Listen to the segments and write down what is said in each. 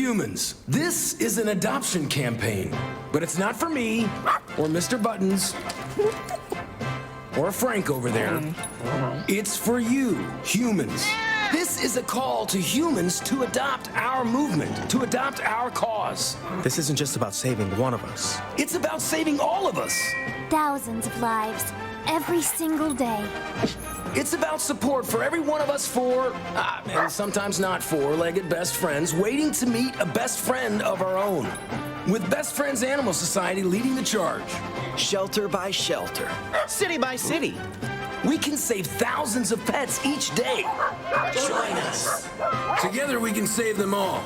Humans, this is an adoption campaign, but it's not for me, or Mr. Buttons, or Frank over there. It's for you, humans. This is a call to humans to adopt our movement, to adopt our cause. This isn't just about saving one of us. It's about saving all of us. Thousands of lives, every single day. It's about support for every one of us four, and sometimes not four-legged best friends, waiting to meet a best friend of our own. With Best Friends Animal Society leading the charge. Shelter by shelter, city by city. We can save thousands of pets each day. Join us. Together we can save them all.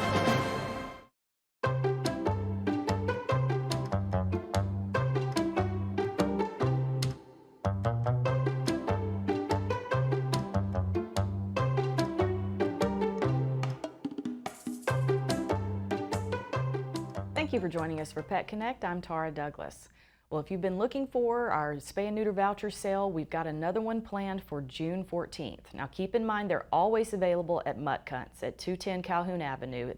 Thank you for joining us for Pet Connect. I'm Tara Douglas. Well, if you've been looking for our spay and neuter voucher sale, we've got another one planned for June 14th. Now keep in mind they're always available at Mutt Cunts at 210 Calhoun Avenue,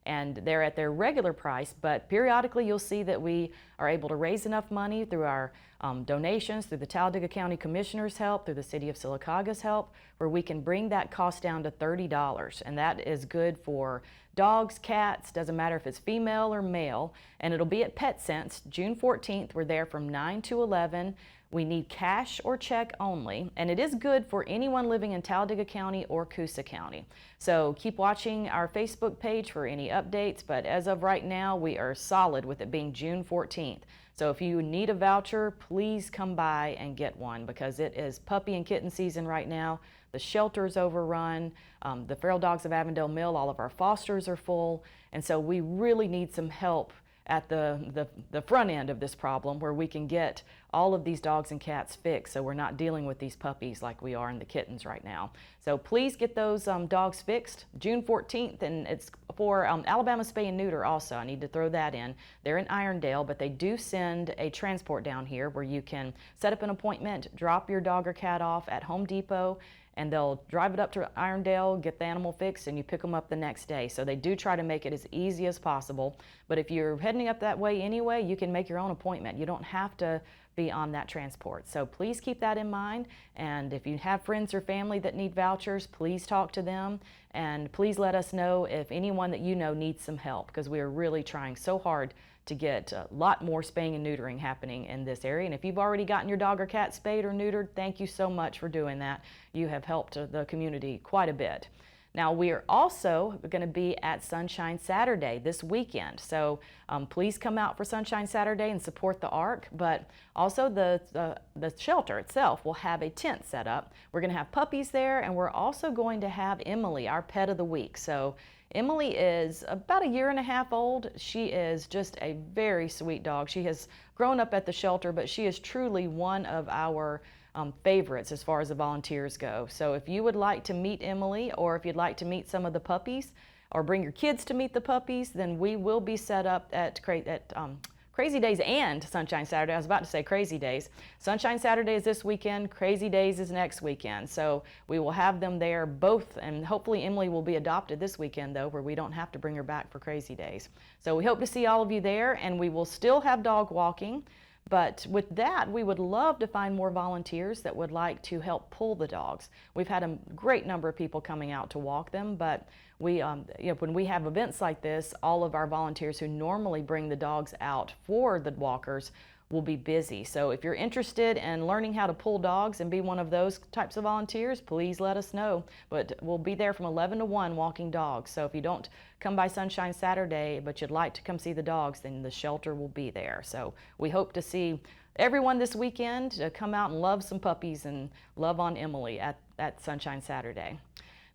and they're at their regular price, but periodically you'll see that we are able to raise enough money through our donations, through the Talladega County Commissioner's help, through the City of Silicaga's help, where we can bring that cost down to $30, and that is good for dogs, cats, doesn't matter if it's female or male, and it'll be at PetSense June 14th. We're there from 9 to 11. We need cash or check only, and it is good for anyone living in Talladega County or Coosa County. So keep watching our Facebook page for any updates, but as of right now, we are solid with it being June 14th. So if you need a voucher, please come by and get one, because it is puppy and kitten season right now. The shelter's overrun. The Feral Dogs of Avondale Mill, all of our fosters are full. And so we really need some help at the front end of this problem, where we can get all of these dogs and cats fixed so we're not dealing with these puppies like we are in the kittens right now. So please get those dogs fixed June 14th, and it's for Alabama Spay and Neuter also. I need to throw that in. They're in Irondale, but they do send a transport down here where you can set up an appointment, drop your dog or cat off at Home Depot, and they'll drive it up to Irondale, get the animal fixed, and you pick them up the next day. So they do try to make it as easy as possible. But if you're heading up that way anyway, you can make your own appointment. You don't have to be on that transport. So please keep that in mind. And if you have friends or family that need vouchers, please talk to them. And please let us know if anyone that you know needs some help, because we are really trying so hard to get a lot more spaying and neutering happening in this area. And if you've already gotten your dog or cat spayed or neutered, thank you so much for doing that. You have helped the community quite a bit. Now, we are also going to be at Sunshine Saturday this weekend. So please come out for Sunshine Saturday and support the ARC, but also the shelter itself will have a tent set up. We're going to have puppies there, and we're also going to have Emily, our pet of the week. So Emily is about 1.5 years old. She is just a very sweet dog. She has grown up at the shelter, but she is truly one of our favorites as far as the volunteers go. So if you would like to meet Emily, or if you'd like to meet some of the puppies, or bring your kids to meet the puppies, then we will be set up at Crazy Days and Sunshine Saturday. I was about to say Crazy Days. Sunshine Saturday is this weekend, Crazy Days is next weekend. So we will have them there both, and hopefully Emily will be adopted this weekend though, where we don't have to bring her back for Crazy Days. So we hope to see all of you there, and we will still have dog walking. But with that, we would love to find more volunteers that would like to help pull the dogs. We've had a great number of people coming out to walk them, but we, when we have events like this, all of our volunteers who normally bring the dogs out for the walkers will be busy. So if you're interested in learning how to pull dogs and be one of those types of volunteers, please let us know. But we'll be there from 11 to 1 walking dogs. So if you don't come by Sunshine Saturday, but you'd like to come see the dogs, then the shelter will be there. So we hope to see everyone this weekend to come out and love some puppies and love on Emily at Sunshine Saturday.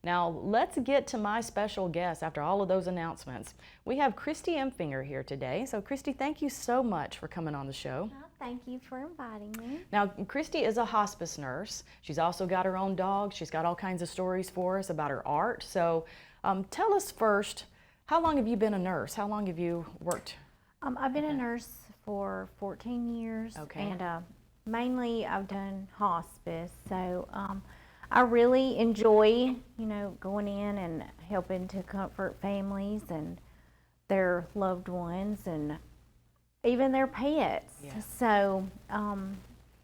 Now, let's get to my special guest after all of those announcements. We have Christy Empfinger here today. So, Christy, thank you so much for coming on the show. Oh, thank you for inviting me. Now, Christy is a hospice nurse. She's also got her own dog. She's got all kinds of stories for us about her art. So, tell us first, how long have you been a nurse? How long have you worked? I've been a nurse for 14 years. Okay. And mainly I've done hospice. So, I really enjoy, going in and helping to comfort families and their loved ones and even their pets. Yeah. So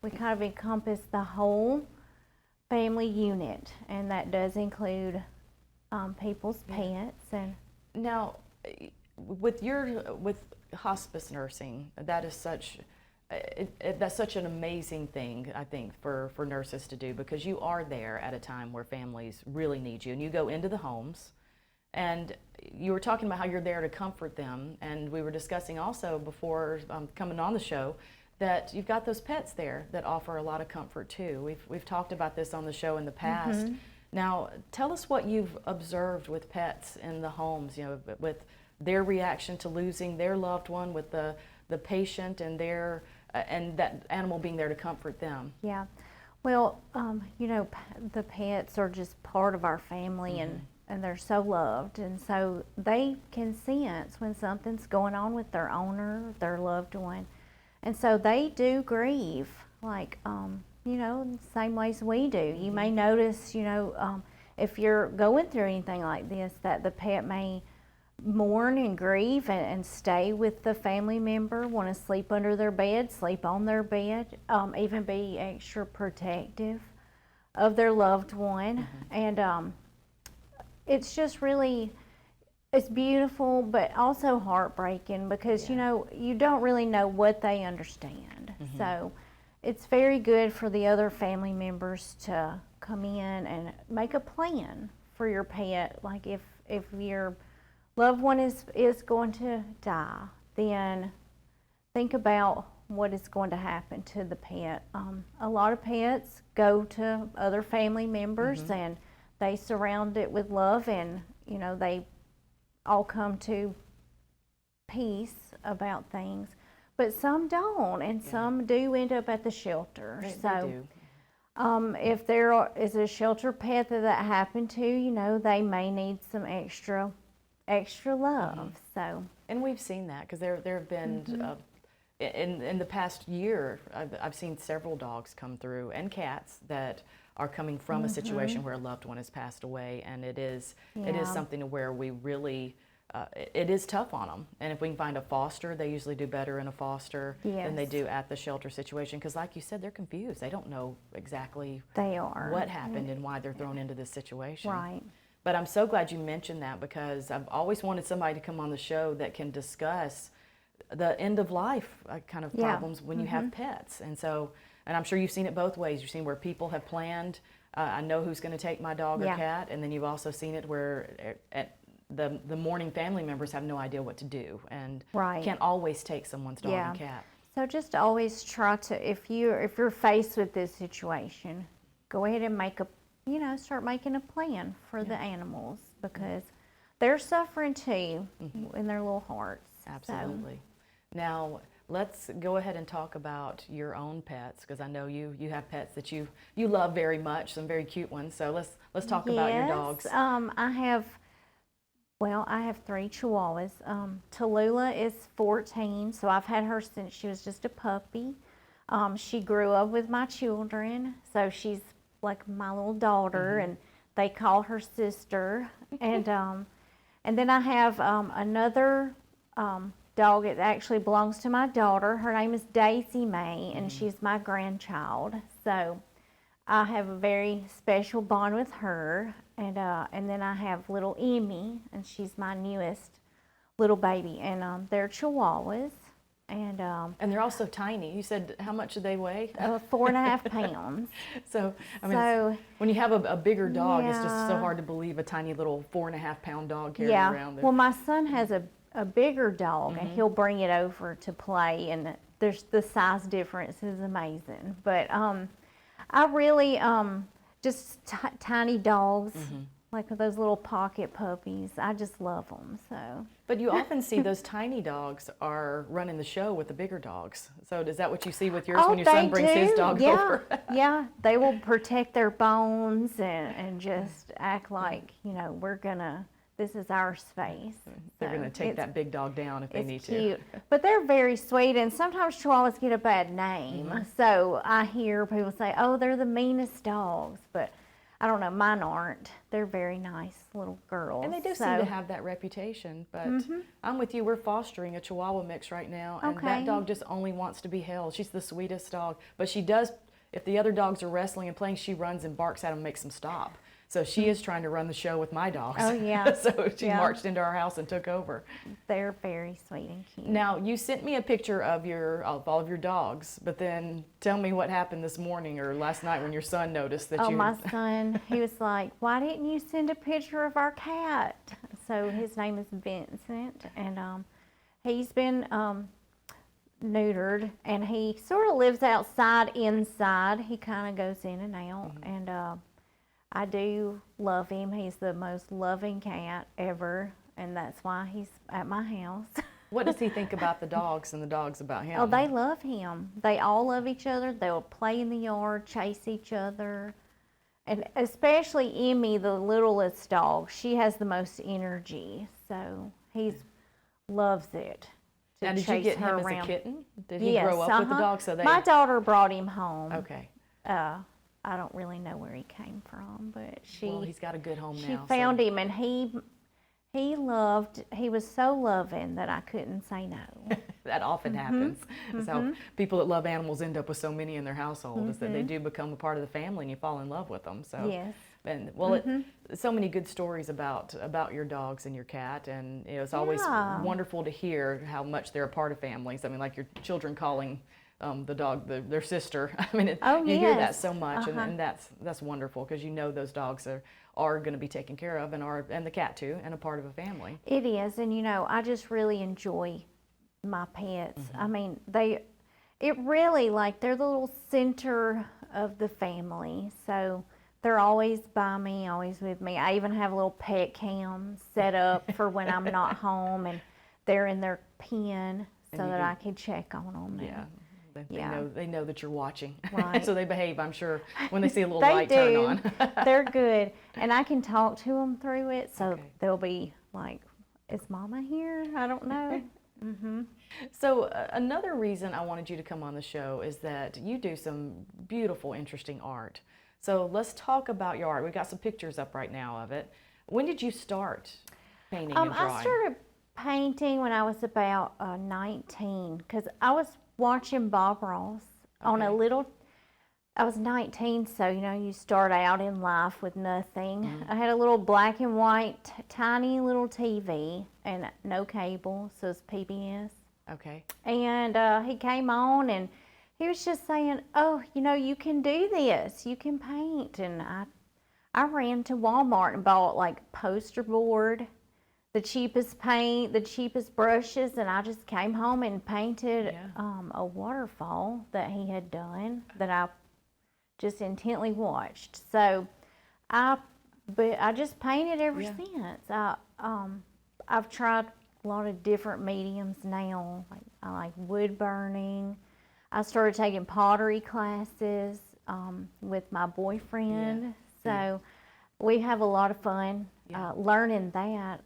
we kind of encompass the whole family unit, and that does include people's pets. And Now, with hospice nursing, that is such that's such an amazing thing, I think, for nurses to do, because you are there at a time where families really need you, and you go into the homes. And you were talking about how you're there to comfort them, and we were discussing also before coming on the show that you've got those pets there that offer a lot of comfort too. We've talked about this on the show in the past. Now, tell us what you've observed with pets in the homes, you know, with their reaction to losing their loved one, with the patient and their and that animal being there to comfort them. yeah, well, you know, the pets are just part of our family, and they're so loved, and so they can sense when something's going on with their owner, their loved one, and so they do grieve, like, you know, in the same ways we do. You may notice, you know, if you're going through anything like this, that the pet may mourn and grieve and stay with the family member, want to sleep under their bed, sleep on their bed, even be extra protective of their loved one. And it's just really, it's beautiful, but also heartbreaking, because you know, you don't really know what they understand. So it's very good for the other family members to come in and make a plan for your pet. Like if your loved one is going to die, then think about what is going to happen to the pet. A lot of pets go to other family members and they surround it with love, and you know, they all come to peace about things. But some don't, and some do end up at the shelter. They So do. if there is a shelter pet that happened to, you know, they may need some extra love. So And we've seen that, because there have been in the past year, I've seen several dogs come through, and cats, that are coming from a situation where a loved one has passed away, and it is something to where we really it is tough on them. And if we can find a foster, they usually do better in a foster than they Yes. do at the shelter situation, because like you said, they're confused. They don't know exactly they are. what happened and why they're thrown into this situation. Right. But I'm so glad you mentioned that, because I've always wanted somebody to come on the show that can discuss the end of life kind of Yeah. problems when you have pets. And so, and I'm sure you've seen it both ways. You've seen where people have planned, I know who's going to take my dog or Yeah. cat, and then you've also seen it where the mourning family members have no idea what to do, and Right. can't always take someone's dog Yeah. and cat. So just always try to, if you're faced with this situation, go ahead and start making a plan for the animals, because they're suffering too in their little hearts. So, Absolutely. Now, let's go ahead and talk about your own pets, because I know you have pets that you love very much, some very cute ones. So let's talk about your dogs. I have 3 Chihuahuas. Tallulah is 14, so I've had her since she was just a puppy. She grew up with my children, so she's like my little daughter, and they call her sister. And then I have another dog. It actually belongs to my daughter. Her name is Daisy Mae, and she's my grandchild. So I have a very special bond with her. And then I have little Emmy, and she's my newest little baby. And they're Chihuahuas, and And they're also tiny. You said, how much do they weigh? 4.5 pounds. So, I mean, So, when you have a bigger dog, it's just so Yeah. hard to believe a tiny little 4.5-pound dog carrying yeah. around. Well, my son has a bigger dog, and he'll bring it over to play, and there's the size difference is amazing. But I really just tiny dogs, like those little pocket puppies. I just love them. So. But you often see those tiny dogs are running the show with the bigger dogs. So is that what you see with yours when your son brings his dog yeah. over? Yeah, they will protect their bones and just act like, this is our space. They're So going to take it's- that big dog down if they need It's to. cute, but they're very sweet, and sometimes Chihuahuas get a bad name. So I hear people say, "Oh, they're the meanest dogs," but I don't know, mine aren't. They're very nice little girls. And they do seem so- to have that reputation, but I'm with you. We're fostering a Chihuahua mix right now, and Okay. that dog just only wants to be held. She's the sweetest dog, but she does, if the other dogs are wrestling and playing, she runs and barks at them, makes them stop. So she is trying to run the show with my dogs. Oh, yeah. So she Yeah. marched into our house and took over. They're very sweet and cute. Now, you sent me a picture of all of your dogs, but then tell me what happened this morning or last night when your son noticed that Oh, you... my son, he was like, why didn't you send a picture of our cat? So his name is Vincent, and he's been neutered, and he sort of lives outside, inside. He kind of goes in and out, and I do love him. He's the most loving cat ever, and that's why he's at my house. What does he think about the dogs and the dogs about him? Oh, they love him. They all love each other. They'll play in the yard, chase each other. And especially Emmy, the littlest dog, she has the most energy. So he loves it to Now, did you chase get her him around. as a kitten? Did he Yes, grow up with the uh-huh. dog? So they... My daughter brought him home. Okay. I don't really know where he came from, but Well, he's got a good home she now. found him, and he was so loving that I couldn't say no. That often happens. That's how people that love animals end up with so many in their household, is that they do become a part of the family and you fall in love with them. So, Yes. and well, so many good stories about your dogs and your cat, and it's always Yeah. wonderful to hear how much they're a part of families. I mean, like your children calling the dog their sister. I mean, you hear that yes. so much, and that's wonderful because you know those dogs are going to be taken care of, and the cat too, and a part of a family. It is, and I just really enjoy my pets. I mean, it really, like, they're the little center of the family. So they're always by me, always with me. I even have a little pet cam set up for when I'm not home, and they're in their pen so that I can check on them. Yeah. Yeah. They know that you're watching. Right. So they behave, I'm sure, when they see a little They light do. turn on. They're good, and I can talk to them through it, so Okay. they'll be like, "Is Mama here? I don't know." So another reason I wanted you to come on the show is that you do some beautiful, interesting art. So let's talk about your art. We've got some pictures up right now of it. When did you start painting and drawing? I started painting when I was about 19, because I was watching Bob Ross on a Okay. little. I was 19, so you start out in life with nothing. I had a little black and white, tiny little TV and no cable, so it's PBS. Okay. And he came on, and he was just saying, "Oh, you can do this. You can paint." And I ran to Walmart and bought like poster board, the cheapest paint, the cheapest brushes, and I just came home and painted Yeah. a waterfall that he had done that I just intently watched. So I just painted ever Yeah. since. I've tried a lot of different mediums now. Like, I like wood burning. I started taking pottery classes with my boyfriend. So we have a lot of fun learning that.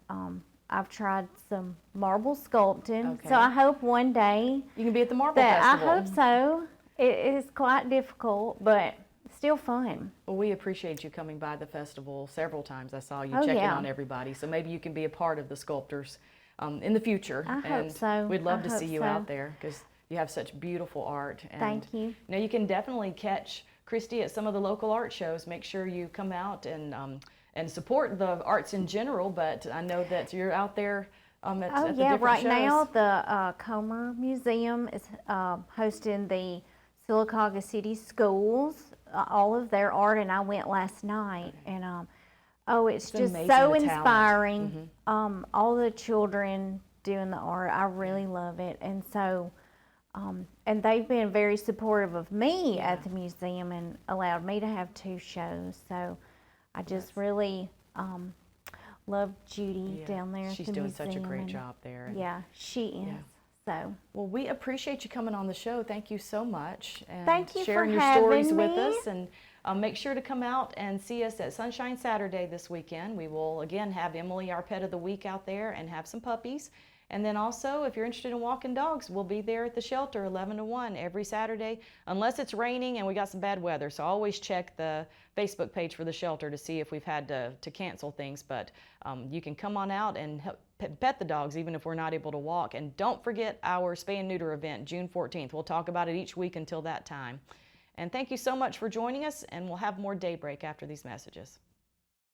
I've tried some marble sculpting. Okay. So I hope one day You can be at the Marble that I Festival. hope so. It is quite difficult, but still fun. Well, we appreciate you coming by the festival several times. I saw you Oh, checking yeah. on everybody. So maybe you can be a part of the sculptors in the future. I hope and so. We'd love I to hope see you so. out there because you have such beautiful art. And, Thank you. You can definitely catch Christy at some of the local art shows. Make sure you come out and support the arts in general. But I know that you're out there at the Oh, different yeah, right shows. now the Comer Museum is hosting the Sylacauga City Schools, all of their art, and I went last night, and it's just amazing, so the talent. inspiring. All the children doing the art, I really love it, and so, and they've been very supportive of me at the museum and allowed me to have 2 shows, so I just really love Judy Yeah, down there at she's the doing museum. such a great and- job there. Yeah, she is. Yeah. So, Well, we appreciate you coming on the show. Thank you so much. And Thank you for sharing your stories having with me. us. And make sure to come out and see us at Sunshine Saturday this weekend. We will, again, have Emily, our pet of the week, out there and have some puppies. And then also, if you're interested in walking dogs, we'll be there at the shelter 11 to 1 every Saturday, unless it's raining and we got some bad weather. So always check the Facebook page for the shelter to see if we've had to cancel things. But you can come on out and help pet the dogs even if we're not able to walk. And don't forget our spay and neuter event, June 14th. We'll talk about it each week until that time. And thank you so much for joining us, and we'll have more Daybreak after these messages.